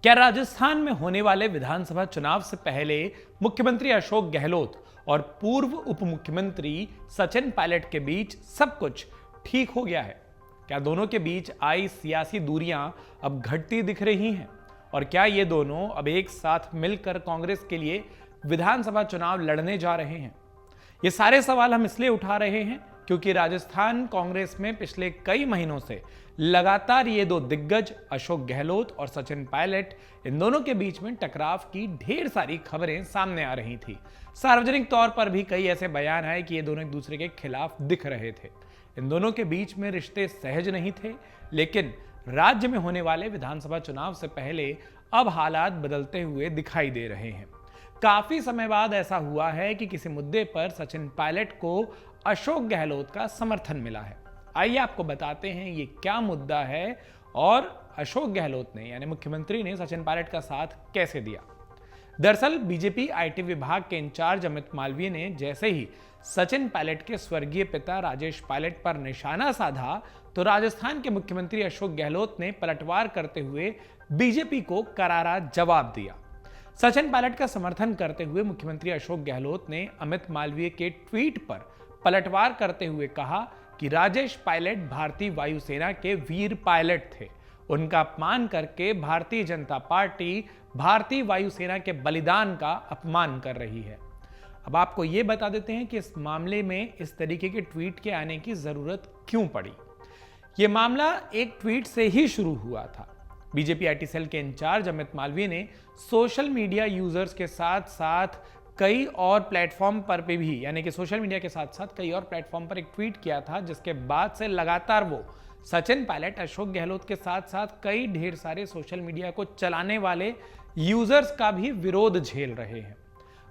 क्या राजस्थान में होने वाले विधानसभा चुनाव से पहले मुख्यमंत्री अशोक गहलोत और पूर्व उप मुख्यमंत्री सचिन पायलट के बीच सब कुछ ठीक हो गया है? क्या दोनों के बीच आई सियासी दूरियां अब घटती दिख रही हैं? और क्या ये दोनों अब एक साथ मिलकर कांग्रेस के लिए विधानसभा चुनाव लड़ने जा रहे हैं? ये सारे सवाल हम इसलिए उठा रहे हैं क्योंकि राजस्थान कांग्रेस में पिछले कई महीनों से लगातार ये दो दिग्गज अशोक गहलोत और सचिन पायलट, इन दोनों के बीच में टकराव की ढेर सारी खबरें सामने आ रही थी। सार्वजनिक तौर पर भी कई ऐसे बयान आए कि ये दोनों एक दूसरे के खिलाफ दिख रहे थे। इन दोनों के बीच में रिश्ते सहज नहीं थे, लेकिन राज्य में होने वाले विधानसभा चुनाव से पहले अब हालात बदलते हुए दिखाई दे रहे हैं। काफी समय बाद ऐसा हुआ है कि किसी मुद्दे पर सचिन पायलट को अशोक गहलोत का समर्थन मिला है। आइए आपको बताते हैं ये क्या मुद्दा है और अशोक गहलोत ने यानी मुख्यमंत्री ने सचिन पायलट का साथ कैसे दिया। दरअसल बीजेपी आईटी विभाग के इंचार्ज अमित मालवीय ने जैसे ही सचिन पायलट के स्वर्गीय पिता राजेश पायलट पर निशाना साधा तो राजस्थान के मुख्यमंत्री अशोक गहलोत ने पलटवार करते हुए बीजेपी को करारा जवाब दिया। सचिन पायलट का समर्थन करते हुए मुख्यमंत्री अशोक गहलोत ने अमित मालवीय के ट्वीट पर पलटवार करते हुए कहा कि राजेश पायलट भारतीय वायुसेना के वीर पायलट थे। उनका अपमान करके भारतीय जनता पार्टी भारतीय वायुसेना के बलिदान का अपमान कर रही है। अब आपको यह बता देते हैं कि इस मामले में इस तरीके के ट्वीट के आने की जरूरत क्यों पड़ी। यह मामला एक ट्वीट से ही शुरू हुआ था। बीजेपी आईटी सेल के इंचार्ज अमित मालवीय ने सोशल मीडिया यूजर्स के साथ साथ कई और प्लेटफॉर्म पर भी यानी कि सोशल मीडिया के साथ साथ कई और प्लेटफॉर्म पर एक ट्वीट किया था, जिसके बाद से लगातार वो सचिन पायलट अशोक गहलोत के साथ साथ कई ढेर सारे सोशल मीडिया को चलाने वाले यूजर्स का भी विरोध झेल रहे हैं।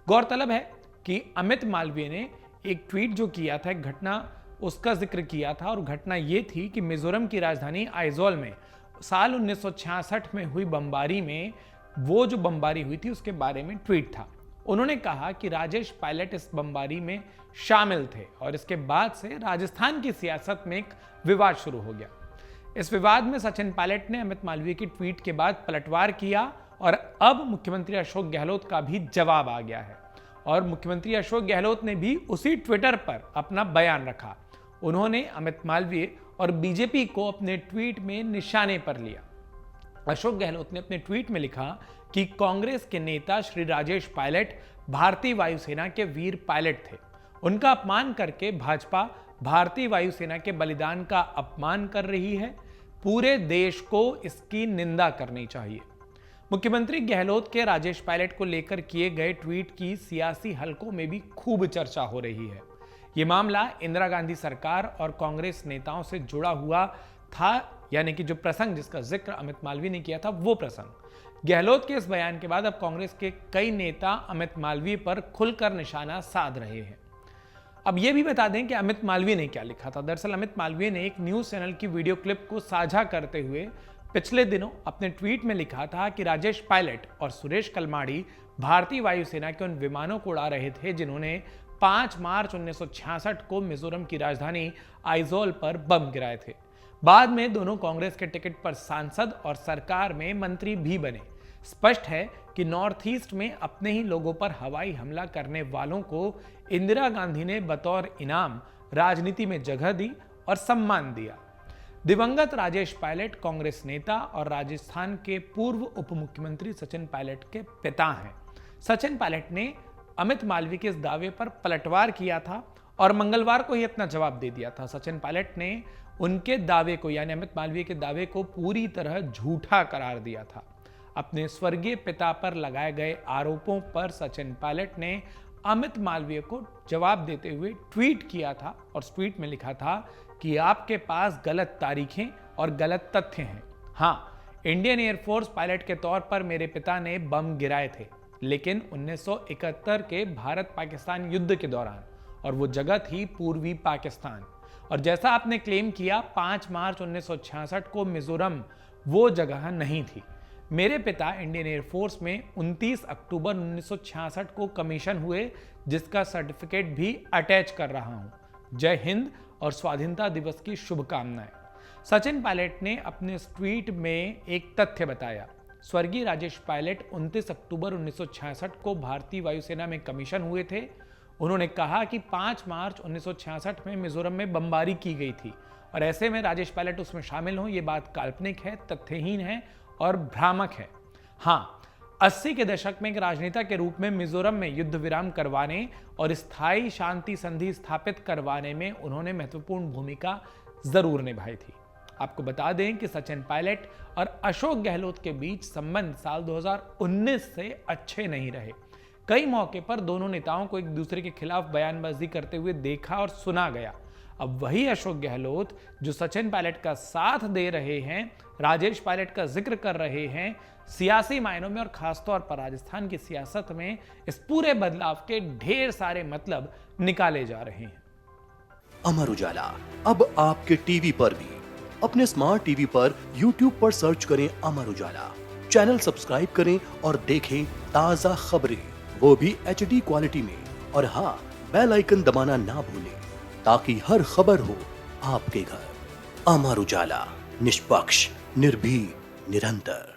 गौरतलब है कि अमित मालवीय ने एक ट्वीट जो किया था, एक घटना उसका जिक्र किया था और घटना ये थी कि मिजोरम की राजधानी आइजोल में साल 1966 में हुई बमबारी में वो जो बमबारी हुई थी उसके बारे में ट्वीट था। उन्होंने कहा कि राजेश पायलट इस बमबारी में शामिल थे और इसके बाद से राजस्थान की सियासत में एक विवाद शुरू हो गया। इस विवाद में सचिन पायलट ने अमित मालवीय की ट्वीट के बाद पलटवार किया और अब मुख्यमंत्री अशोक गहलोत का भी जवाब आ गया है और मुख्यमंत्री अशोक गहलोत ने भी उसी ट्विटर पर अपना बयान रखा। उन्होंने अमित मालवीय और बीजेपी को अपने ट्वीट में निशाने पर लिया। अशोक गहलोत ने अपने ट्वीट में लिखा कि कांग्रेस के नेता श्री राजेश पायलट भारतीय वायुसेना के वीर पायलट थे। उनका अपमान करके भाजपा भारतीय वायुसेना के बलिदान का अपमान कर रही है। पूरे देश को इसकी निंदा करनी चाहिए। मुख्यमंत्री गहलोत के राजेश पायलट को लेकर किए गए ट्वीट की सियासी हलकों में भी खूब चर्चा हो रही है। यह मामला इंदिरा गांधी सरकार और कांग्रेस नेताओं से जुड़ा हुआ था, यानी कि जो प्रसंग जिसका जिक्र अमित मालवीय ने किया था वो प्रसंग। गहलोत के इस बयान के बाद अब कांग्रेस के कई नेता अमित मालवीय पर खुलकर निशाना साध रहे हैं। अब यह भी बता दें कि अमित मालवीय ने क्या लिखा था। दरअसल अमित मालवीय ने एक न्यूज चैनल की वीडियो क्लिप को साझा करते हुए पिछले दिनों अपने ट्वीट में लिखा था कि राजेश पायलट और सुरेश कलमाड़ी भारतीय वायुसेना के उन विमानों को उड़ा रहे थे जिन्होंने 5 मार्च 1966 को मिजोरम की राजधानी आइजोल पर बम गिराए थे। बाद में दोनों कांग्रेस के टिकट पर सांसद और सरकार में मंत्री भी बने। स्पष्ट है कि नॉर्थ ईस्ट में अपने ही लोगों पर हवाई हमला करने वालों को इंदिरा गांधी ने बतौर इनाम राजनीति में जगह दी और सम्मान दिया। दिवंगत राजेश पायलट कांग्रेस नेता और राजस्थान के पूर्व उप मुख्यमंत्री सचिन पायलट के पिता हैं। सचिन पायलट ने अमित मालवीय के इस दावे पर पलटवार किया था और मंगलवार को ही अपना जवाब दे दिया था। सचिन पायलट ने उनके दावे को यानी अमित मालवीय के दावे को पूरी तरह झूठा करार दिया था। अपने स्वर्गीय पिता पर लगाए गए आरोपों पर सचिन पायलट ने अमित मालवीय को जवाब देते हुए ट्वीट किया था और उस ट्वीट में लिखा था कि आपके पास गलत तारीखें और गलत तथ्य हैं। हाँ, इंडियन एयरफोर्स पायलट के तौर पर मेरे पिता ने बम गिराए थे, लेकिन 1971 के भारत पाकिस्तान युद्ध के दौरान, और वो जगह थी पूर्वी पाकिस्तान। और जैसा आपने क्लेम किया 5 मार्च 1966 को मिजोरम वो जगह नहीं थी। मेरे पिता इंडियन एयरफोर्स में 29 अक्टूबर 1966 को कमीशन हुए, जिसका सर्टिफिकेट भी अटैच कर रहा हूं। जय हिंद और स्वाधीनता दिवस की शुभकामनाएं। सचिन पायलट ने अपने ट्वीट में एक तथ्य बताया। स्वर्गीय राजेश पायलट 29 अक्टूबर 1966 को भारतीय वायुसेना में कमीशन हुए थे। उन्होंने कहा कि 5 मार्च 1966 में मिजोरम में बमबारी की गई थी और ऐसे में राजेश पायलट उसमें शामिल हों, ये बात काल्पनिक है, तथ्यहीन है और भ्रामक है। हाँ, 80 के दशक में एक राजनेता के रूप में मिजोरम में युद्ध विराम करवाने और स्थायी शांति संधि स्थापित करवाने में उन्होंने महत्वपूर्ण भूमिका जरूर निभाई थी। आपको बता दें कि सचिन पायलट और अशोक गहलोत के बीच संबंध साल 2019 से अच्छे नहीं रहे। कई मौके पर दोनों नेताओं को एक दूसरे के खिलाफ बयानबाजी करते हुए देखा और सुना गया। अब वही अशोक गहलोत जो सचिन पायलट का साथ दे रहे हैं, राजेश पायलट का जिक्र कर रहे हैं, सियासी मायनों में और खासतौर पर राजस्थान की सियासत में इस पूरे बदलाव के ढेर सारे मतलब निकाले जा रहे हैं। अमर उजाला अब आपके टीवी पर भी। अपने स्मार्ट टीवी पर YouTube पर सर्च करें अमर उजाला, चैनल सब्सक्राइब करें और देखें ताजा खबरें, वो भी HD क्वालिटी में। और हाँ, बेल आइकन दबाना ना भूलें ताकि हर खबर हो आपके घर। अमर उजाला, निष्पक्ष, निर्भीक, निरंतर।